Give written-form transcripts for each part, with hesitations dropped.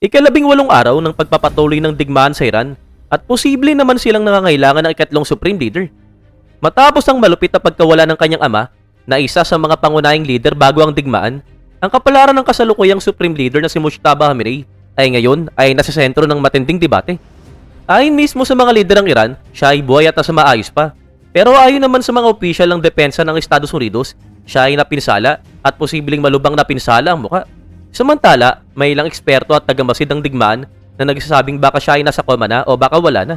Ika-18 araw ng pagpapatuloy ng digmaan sa Iran at posible naman silang nangangailangan ng ikatlong Supreme Leader. Matapos ang malupit na pagkawala ng kanyang ama na isa sa mga pangunahing leader bago ang digmaan, ang kapalaran ng kasalukuyang Supreme Leader na si Mujtaba Khamenei ay ngayon ay nasa sentro ng matinding debate. Ayon mismo sa mga lider ng Iran, siya ay buhay at nasa maayos pa. Pero ayon naman sa mga opisyal ng depensa ng Estados Unidos, siya ay napinsala at posibleng malubhang napinsala ang muka. Samantala, may ilang eksperto at tagamasid ng digmaan na nagsasabing baka siya ay nasa koma na o baka wala na.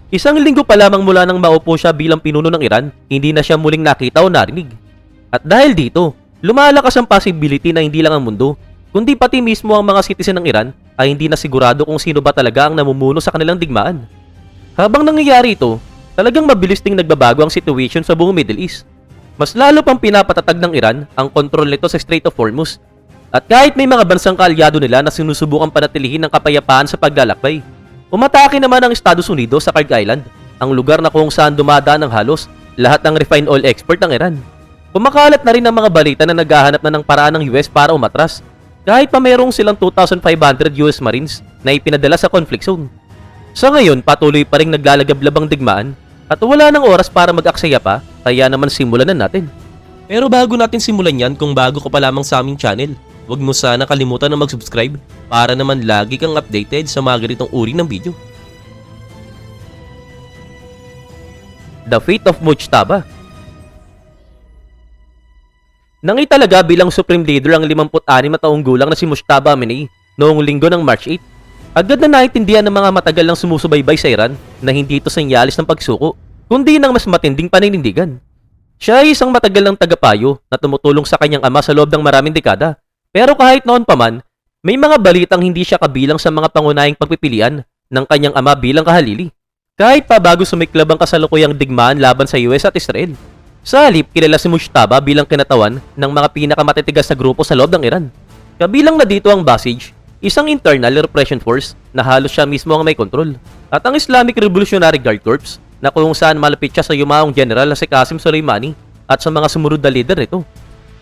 Isang linggo pa lamang mula nang maupo siya bilang pinuno ng Iran, hindi na siya muling nakita o narinig. At dahil dito, lumalakas ang possibility na hindi lang ang mundo, kundi pati mismo ang mga citizen ng Iran ay hindi na sigurado kung sino ba talaga ang namumuno sa kanilang digmaan. Habang nangyayari ito, talagang mabilis ding nagbabago ang situation sa buong Middle East. Mas lalo pang pinapatatag ng Iran ang kontrol nito sa Strait of Hormuz. At kahit may mga bansang kaalyado nila na sinusubukang panatilihin ang kapayapaan sa paglalakbay, umatake naman ang Estados Unidos sa Khark Island, ang lugar na kung saan dumadaan ang halos lahat ng refined oil export ng Iran. Kumakalat na rin ang mga balita na naghahanap na ng paraan ng US para umatras, kahit pa mayroong silang 2,500 US Marines na ipinadala sa conflict zone. Sa ngayon, patuloy pa rin naglalagablab ang digmaan at wala ng oras para mag-aksaya pa, kaya naman simulan na natin. Pero bago natin simulan yan, kung bago ka pa lamang sa aming channel, huwag mo sana kalimutan na mag-subscribe para naman lagi kang updated sa mga ganitong uri ng video. The Fate of Mujtaba. Nangitalaga bilang Supreme Leader ang 56 na taong gulang na si Mujtaba Khamenei noong linggo ng March 8. Agad na naintindihan ng mga matagal lang sumusubaybay sa Iran na hindi ito senyalis ng pagsuko, kundi ng mas matinding paninindigan. Siya ay isang matagal ng tagapayo na tumutulong sa kanyang ama sa loob ng maraming dekada. Pero kahit noon pa man, may mga balitang hindi siya kabilang sa mga pangunahing pagpipilian ng kanyang ama bilang kahalili. Kahit pa bago sumiklab ang kasalukuyang digmaan laban sa US at Israel. Sa halip, kilala si Mujtaba bilang kinatawan ng mga pinakamatitigas na grupo sa loob ng Iran. Kabilang na dito ang Basij, isang internal repression force na halos siya mismo ang may kontrol, at ang Islamic Revolutionary Guard Corps na kung saan malapit siya sa yumaong general na si Qasem Soleimani at sa mga sumunod na leader nito.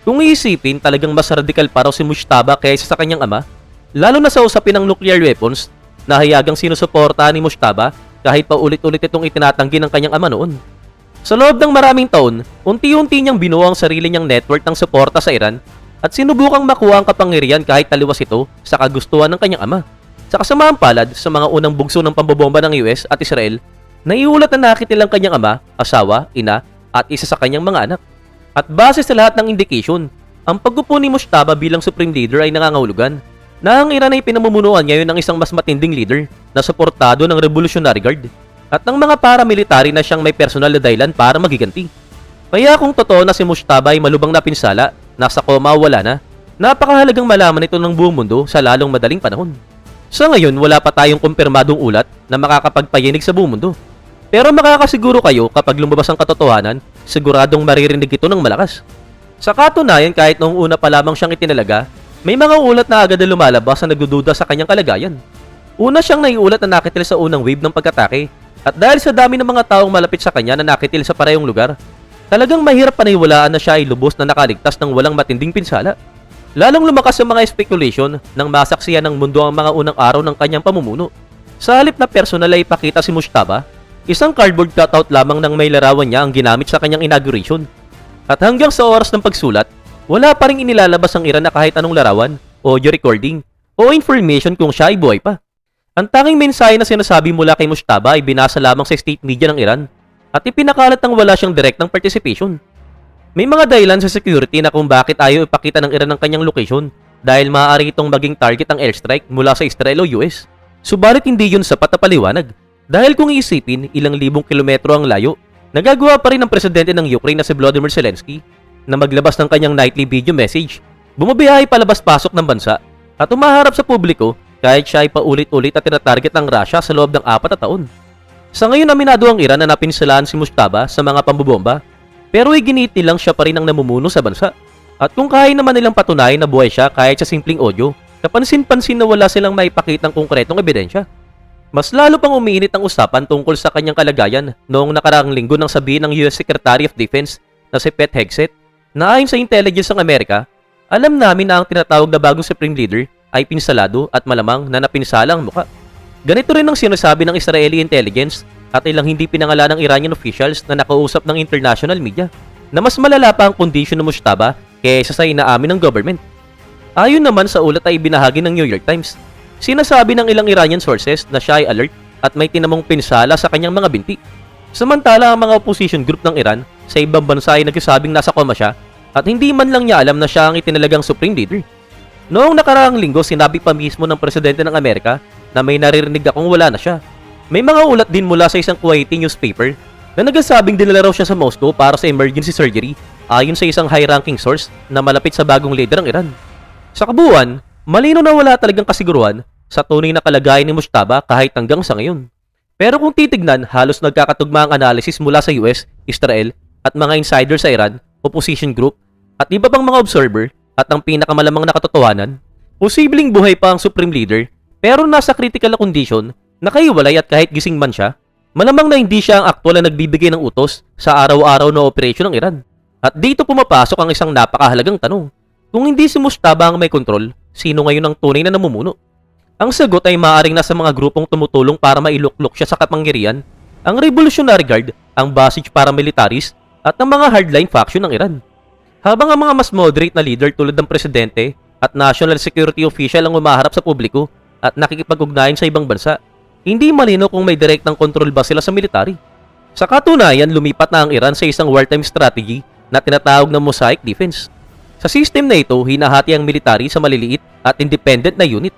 Kung iisipin, talagang mas radikal pa raw si Mujtaba kaysa sa kanyang ama, lalo na sa usapin ng nuclear weapons na hayagang sinusuportahan ni Mujtaba kahit pa ulit-ulit itong itinatanggi ng kanyang ama noon. Sa loob ng maraming taon, unti-unti niyang binuo ang sarili niyang network ng suporta sa Iran at sinubukang makuha ang kapangyarihan kahit taliwas ito sa kagustuhan ng kanyang ama. Sa kasamaang palad, sa mga unang bugso ng pambobomba ng US at Israel, naiulat na nakitilang kanyang ama, asawa, ina, at isa sa kanyang mga anak. At base sa lahat ng indication, ang pag-upo ni Mujtaba bilang Supreme Leader ay nangangahulugan na ang Iran ay pinamumunuan ngayon ng isang mas matinding leader na suportado ng Revolutionary Guard at ng mga paramilitary na siyang may personal na dahilan para magiganti. Kaya kung totoo na si Mujtaba ay malubhang napinsala, nasa koma o wala na, napakahalagang malaman ito ng buong mundo sa lalong madaling panahon. Sa ngayon, wala pa tayong kumpirmadong ulat na makakapagpayinig sa buong mundo. Pero makakasiguro kayo kapag lumabas ang katotohanan, siguradong maririnig ito ng malakas. Sa katunayan, kahit noong una pa lamang siyang itinalaga, may mga ulat na agad na lumalabas na nagdududa sa kanyang kalagayan. Una siyang naiulat na nakitil sa unang wave ng pagkatake, at dahil sa dami ng mga taong malapit sa kanya na nakitil sa parehong lugar, talagang mahirap paniwalaan na siya ay lubos na nakaligtas ng walang matinding pinsala. Lalong lumakas ang mga speculation nang masaksiyan ng mundo ang mga unang araw ng kanyang pamumuno. Sa halip na personal ay ipakita si Mujtaba, isang cardboard cutout lamang ng may larawan niya ang ginamit sa kanyang inauguration. At hanggang sa oras ng pagsulat, wala pa ring inilalabas ang Iran na kahit anong larawan, audio recording, o information kung siya ay buhay pa. Ang tanging mensahe na sinasabi mula kay Mujtaba ay binasa lamang sa state media ng Iran at ipinakalat ng wala siyang direktang participation. May mga dahilan sa security na kung bakit ayaw ipakita ng Iran ang kanyang location dahil maaari itong maging target ng airstrike mula sa Israel o US. Subalit hindi yun sapat na paliwanag dahil kung iisipin ilang libong kilometro ang layo, nagagawa pa rin ng presidente ng Ukraine na si Volodymyr Zelensky na maglabas ng kanyang nightly video message, bumabiyahe palabas-pasok ng bansa at umaharap sa publiko kahit siya ay paulit-ulit at tinatarget ng Russia sa loob ng 4 na taon. Sa ngayon, aminado ang Iran na napinsalaan si Mujtaba sa mga pambobomba, pero iginit nilang siya pa rin ang namumuno sa bansa. At kung kaya naman nilang patunayan na buhay siya kahit sa simpleng audio, kapansin-pansin na wala silang maipakitang konkretong ebidensya. Mas lalo pang umiinit ang usapan tungkol sa kanyang kalagayan noong nakaraang linggo nang sabihin ng US Secretary of Defense na si Pete Hegseth na ayon sa intelligence ng Amerika, alam namin na ang tinatawag na bagong Supreme Leader ay pinsalado at malamang na napinsala ang muka. Ganito rin ang sinasabi ng Israeli intelligence at ilang hindi pinangalanang Iranian officials na nakausap ng international media na mas malala pa ang kondisyon ng Mujtaba kaysa sa inaamin ng government. Ayon naman sa ulat ay ibinahagi ng New York Times, sinasabi ng ilang Iranian sources na siya ay alert at may tinamong pinsala sa kanyang mga binti. Samantala ang mga opposition group ng Iran sa ibang bansa ay nagsasabing nasa koma siya at hindi man lang niya alam na siya ang itinalagang supreme leader. Noong nakaraang linggo sinabi pa mismo ng presidente ng Amerika na may naririnig akong wala na siya. May mga ulat din mula sa isang Kuwaiti newspaper na nagsasabing dinala raw siya sa Moscow para sa emergency surgery ayon sa isang high-ranking source na malapit sa bagong leader ng Iran. Sa kabuuan, malino na wala talagang kasiguruhan sa tunay na kalagayan ni Mujtaba kahit hanggang sa ngayon. Pero kung titignan, halos nagkakatugma ang analysis mula sa US, Israel, at mga insider sa Iran, opposition group, at iba pang mga observer, at ang pinakamalamang na katotohanan, posibleng buhay pa ang supreme leader, pero nasa critical na condition, nakaiwalay at kahit gising man siya, malamang na hindi siya ang aktwal na nagbibigay ng utos sa araw-araw na operasyon ng Iran. At dito pumapasok ang isang napakahalagang tanong. Kung hindi si Mujtaba ang may kontrol, sino ngayon ang tunay na namumuno? Ang sagot ay maaaring nasa mga grupong tumutulong para mailuklok siya sa kapangyarihan, ang Revolutionary Guard, ang Basij paramilitaris, at ang mga hardline faction ng Iran. Habang ang mga mas moderate na leader tulad ng presidente at national security official ang umaharap sa publiko at nakikipag-ugnayan sa ibang bansa, hindi malino kung may direktang kontrol ba sila sa military. Sa katunayan, lumipat na ang Iran sa isang wartime strategy na tinatawag na mosaic defense. Sa system na ito, hinahati ang military sa maliliit at independent na unit.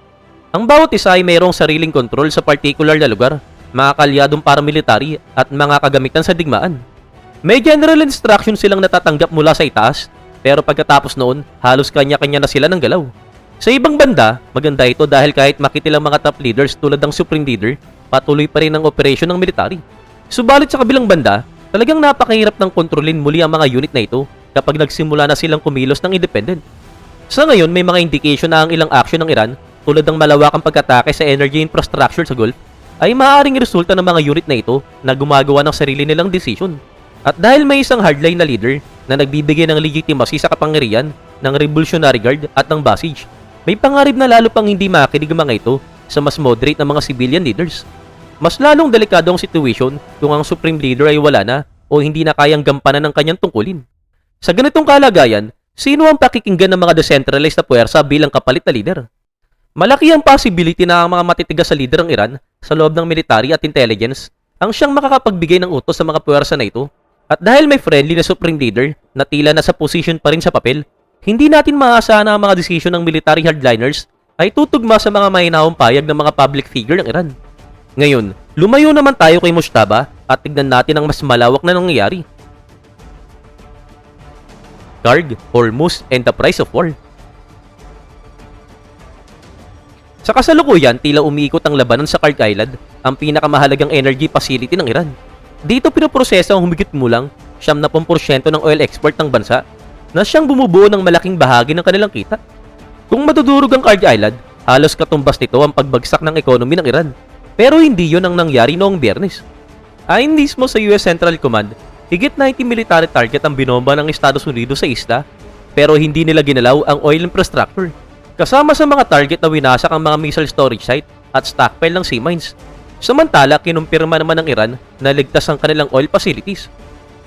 Ang bawat isa ay mayroong sariling kontrol sa particular na lugar, mga kalyadong paramilitary at mga kagamitan sa digmaan. May general instruction silang natatanggap mula sa itaas, pero pagkatapos noon, halos kanya-kanya na sila ng galaw. Sa ibang banda, maganda ito dahil kahit makitilang mga top leaders tulad ng supreme leader, patuloy pa rin ang operasyon ng military. Subalit sa kabilang banda, talagang napakahirap ng kontrolin muli ang mga unit na ito kapag nagsimula na silang kumilos ng independent. Sa ngayon, may mga indication na ang ilang action ng Iran tulad ng malawakang pag-atake sa energy infrastructure sa Gulf, ay maaaring resulta ng mga unit na ito na gumagawa ng sarili nilang decision. At dahil may isang hardline na leader na nagbibigay ng legitimacy sa kapangyarihan ng Revolutionary Guard at ng Basij, may pangarib na lalo pang hindi makinig ang mga ito sa mas moderate na mga civilian leaders. Mas lalong delikado ang situation kung ang supreme leader ay wala na o hindi na kayang gampanan ng kanyang tungkulin. Sa ganitong kalagayan, sino ang pakikinggan ng mga decentralized na puwersa bilang kapalit na leader? Malaki ang possibility na ang mga matitigas sa leader ng Iran sa loob ng military at intelligence ang siyang makakapagbigay ng utos sa mga puwersa na ito. At dahil may friendly na supreme leader na tila nasa position pa rin sa papel, hindi natin maaasahan na ang mga desisyon ng military hardliners ay tutugma sa mga mahinahong payag ng mga public figure ng Iran. Ngayon, lumayo naman tayo kay Mujtaba at tignan natin ang mas malawak na nangyayari. Karg, Hormuz, and the Price of War. Sa kasalukuyan, tila umiikot ang labanan sa Karg Island, ang pinakamahalagang energy facility ng Iran. Dito pinoproseso ang humigit mulang 70% ng oil export ng bansa na siyang bumubuo ng malaking bahagi ng kanilang kita. Kung madudurog ang Karg Island, halos katumbas nito ang pagbagsak ng ekonomi ng Iran. Pero hindi yon ang nangyari noong Biyernes. Ayon mismo sa US Central Command, higit 90 military target ang binomba ng Estados Unidos sa isla, pero hindi nila ginalaw ang oil infrastructure. Kasama sa mga target na winasak ang mga missile storage site at stockpile ng sea mines. Samantala, kinumpirma naman ng Iran na ligtas ang kanilang oil facilities.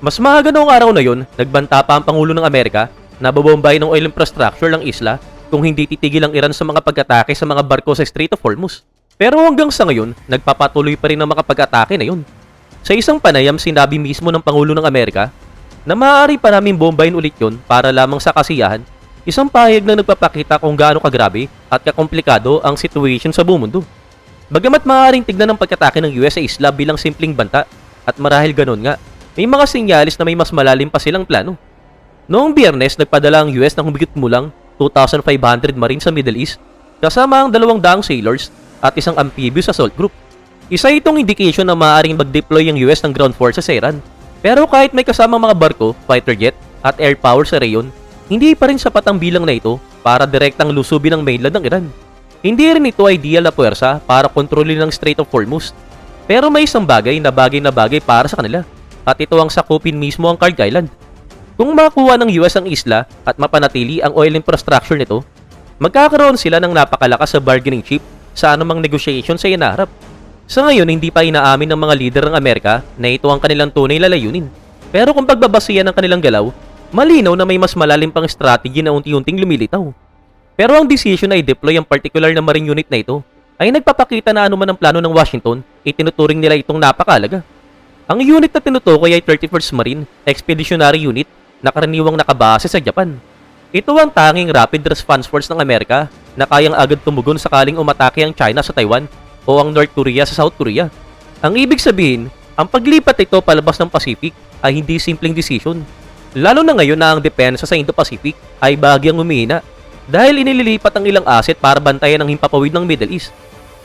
Mas maaga noong araw na yon, nagbanta pa ang Pangulo ng Amerika na babombay ng oil infrastructure ng isla kung hindi titigil ang Iran sa mga pag-atake sa mga barko sa Strait of Hormuz. Pero hanggang sa ngayon, nagpapatuloy pa rin ang mga pag-atake na yun. Sa isang panayam, sinabi mismo ng Pangulo ng Amerika na maaari pa namin bombayin ulit yun para lamang sa kasiyahan. Isang pahayag na nagpapakita kung gaano kagrabe at kakomplikado ang situation sa buong mundo. Bagamat maaaring tignan ng pagkatake ng US sa isla bilang simpleng banta, at marahil ganun nga, may mga sinyalis na may mas malalim pa silang plano. Noong Biyernes, nagpadala ang US ng humigit mulang 2,500 marines sa Middle East, kasama ang 200 sailors at isang amphibious assault group. Isa itong indication na maaaring mag-deploy ang US ng ground forces sa Iran. Pero kahit may kasamang mga barko, fighter jet at air power sa reyon, hindi pa rin sapat ang bilang na ito para direktang lusubin ang mainland ng Iran. Hindi rin ito ideal na puwersa para kontrolin ang Strait of Hormuz. Pero may isang bagay na bagay para sa kanila, at ito ang sakupin mismo ang Karg Island. Kung makuha ng US ang isla at mapanatili ang oil infrastructure nito, Magkakaroon sila ng napakalakas sa bargaining chip sa anumang negotiation sa inaharap. Sa ngayon, hindi pa inaamin ng mga leader ng Amerika na ito ang kanilang tunay na layunin. Pero kung pagbabasihan ng kanilang galaw, malinaw na may mas malalim pang strategy na unti-unting lumilitaw. Pero ang decision na i-deploy ang particular na marine unit na ito ay nagpapakita na anuman ang plano ng Washington, itinuturing nila itong napakalaga. Ang unit na tinutukoy ay 31st Marine Expeditionary Unit na karaniwang nakabase sa Japan. Ito ang tanging rapid response force ng Amerika na kayang agad tumugon sakaling umatake ang China sa Taiwan o ang North Korea sa South Korea. Ang ibig sabihin, ang paglipat ito palabas ng Pacific ay hindi simpleng decision. Lalo na ngayon na ang depensa sa Indo-Pacific ay bahagyang humihina dahil inililipat ang ilang asset para bantayan ang himpapawid ng Middle East.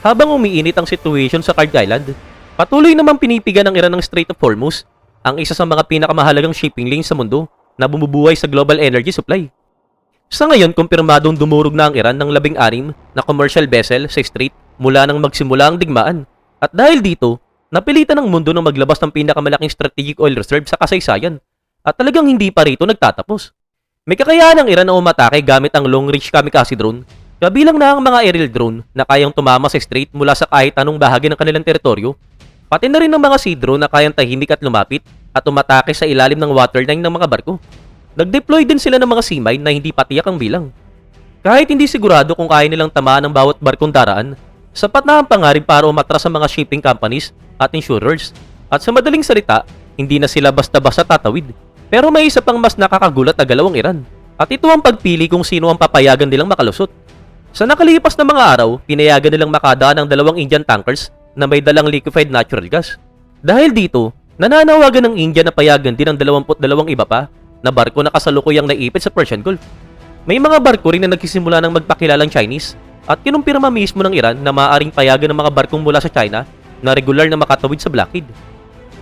Habang umiinit ang situation sa Kard Island, patuloy namang pinipigan ng Iran ng Strait of Hormuz, ang isa sa mga pinakamahalagang shipping lanes sa mundo na bumubuhay sa global energy supply. Sa ngayon, kumpirmadong dumurog na ang Iran ng 16 na commercial vessel sa strait mula nang magsimula ang digmaan. At dahil dito, napilitan ng mundo na maglabas ng pinakamalaking strategic oil reserve sa kasaysayan. At talagang hindi pa rito nagtatapos. May kakayahan ng Iran na umatake gamit ang long-range kamikaze drone, kabilang na ang mga aerial drone na kayang tumama sa strait mula sa kahit anong bahagi ng kanilang teritoryo, pati na rin ng mga sea drone na kayang tahimik at lumapit at umatake sa ilalim ng waterline ng mga barko. Nag-deploy din sila ng mga sea mine na hindi patiyak ang bilang. Kahit hindi sigurado kung kaya nilang tamaan ang bawat barkong daraan, sapat na ang pangarap para umatras sa mga shipping companies at insurers. At sa madaling salita, hindi na sila basta-basta tatawid. Pero may isa pang mas nakakagulat na galawang Iran. At ito ang pagpili kung sino ang papayagan nilang makalusot. Sa nakalipas na mga araw, pinayagan nilang makadaan ng 2 Indian tankers na may dalang liquefied natural gas. Dahil dito, nananawagan ng India na payagan din ang 22 iba pa na barko na kasalukuyang naipit sa Persian Gulf. May mga barko rin na nagsisimula ng magpakilalang Chinese at kinumpirma mismo ng Iran na maaaring payagan ng mga barkong mula sa China na regular na makatawid sa Blackhead.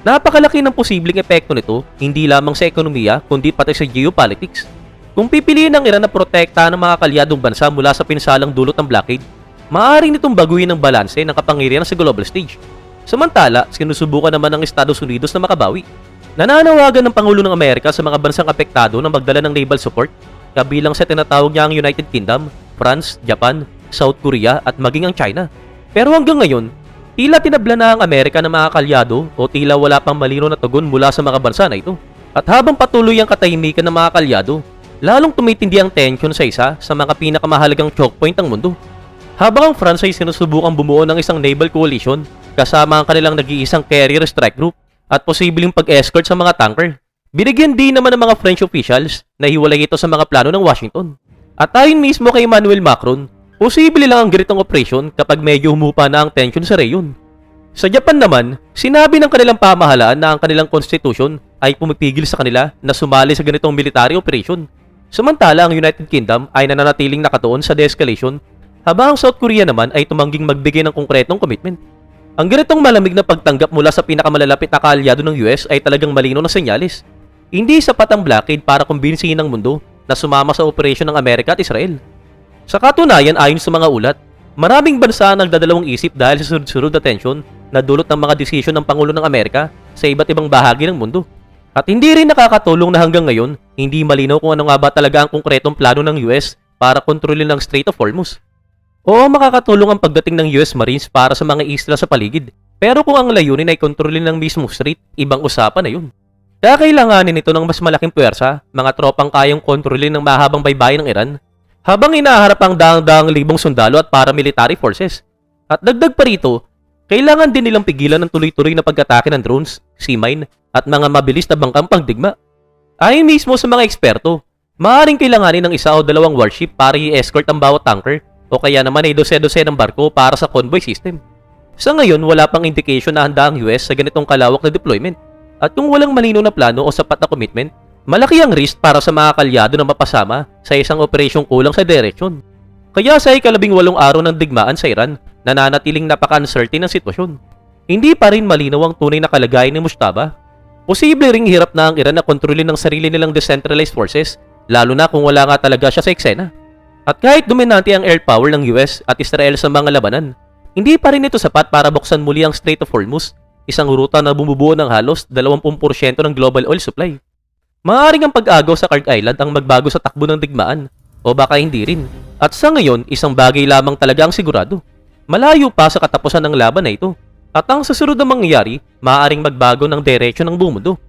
Napakalaki ng posibleng epekto nito, hindi lamang sa ekonomiya, kundi pati sa geopolitics. Kung pipiliin ng Iran na protektahan ng mga kalyadong bansa mula sa pinsalang dulot ng blockade, maaaring nitong baguhin ang balanse ng kapangyarihan sa global stage. Samantala, sinusubukan naman ng Estados Unidos na makabawi. Nananawagan ng Pangulo ng Amerika sa mga bansang apektado na magdala ng naval support, kabilang sa tinatawag niya ang United Kingdom, France, Japan, South Korea at maging ang China. Pero hanggang ngayon, tila tinabla na ang Amerika ng mga kalyado o tila wala pang malino na tugon mula sa mga bansa na ito. At habang patuloy ang katahimikan ng mga kalyado, lalong tumitindi ang tension sa isa sa mga pinakamahalagang choke point ng mundo. Habang ang France ay sinusubukang bumuo ng isang naval coalition kasama ang kanilang nag-iisang carrier strike group at posibleng pag-escort sa mga tanker, binigyan din naman ng mga French officials na hiwalay ito sa mga plano ng Washington. At ayon mismo kay Emmanuel Macron, posible lang ang ganitong operasyon kapag medyo humupa na ang tension sa reyon. Sa Japan naman, sinabi ng kanilang pamahalaan na ang kanilang constitution ay pumipigil sa kanila na sumali sa ganitong military operation. Samantala, ang United Kingdom ay nananatiling nakatuon sa de-escalation, habang ang South Korea naman ay tumangging magbigay ng konkretong commitment. Ang ganitong malamig na pagtanggap mula sa pinakamalalapit na kaalyado ng US ay talagang malinaw na senyales. Hindi sapat ang blockade para kumbinsihin ng mundo na sumama sa operasyon ng Amerika at Israel. Sa katunayan, ayon sa mga ulat, maraming bansa ang nagdadalawang isip dahil sa sunod-sunod na tensyon na dulot ng mga desisyon ng Pangulo ng Amerika sa iba't ibang bahagi ng mundo. At hindi rin nakakatulong na hanggang ngayon, hindi malinaw kung ano nga ba talaga ang konkretong plano ng US para kontrolin ang Strait of Hormuz. Oo, makakatulong ang pagdating ng US Marines para sa mga isla sa paligid. Pero kung ang layunin ay kontrolin ng mismo strait, ibang usapan na yun. Kakailanganin ito ng mas malaking puwersa, mga tropang kayang kontrolin ng mahabang baybayin ng Iran, habang inaharap ang daang-daang libong sundalo at paramilitary forces. At dagdag pa rito, kailangan din nilang pigilan ng tuloy-tuloy na pag-atake ng drones, sea mine, at mga mabilis na bangkang pangdigma. Ayon mismo sa mga eksperto, maaaring kailanganin ng 1 o 2 warship para i-escort ang bawat tanker, o kaya naman ay 12 ng barko para sa convoy system. Sa ngayon, wala pang indication na handa ang US sa ganitong kalawak na deployment. At kung walang malinaw na plano o sapat na commitment, malaki ang risk para sa mga kalyado na mapasama sa isang operasyong kulang sa direksyon. Kaya sa 18 araw ng digmaan sa Iran, nananatiling napaka-uncertain ang sitwasyon. Hindi pa rin malinaw ang tunay na kalagayan ni Mujtaba. Posible ring hirap na ang Iran na kontrolin ng sarili nilang decentralized forces, lalo na kung wala nga talaga siya sa eksena. At kahit dominante ang air power ng US at Israel sa mga labanan, hindi pa rin ito sapat para buksan muli ang Strait of Hormuz, isang ruta na bumubuo ng halos 20% ng global oil supply. Maaaring ang pag-agaw sa Kard Island ang magbago sa takbo ng digmaan, O baka hindi rin. At sa ngayon, isang bagay lamang talaga ang sigurado. Malayo pa sa katapusan ng laban na ito. At ang susunod na mangyayari, maaaring magbago ng diretsyon ng buong mundo.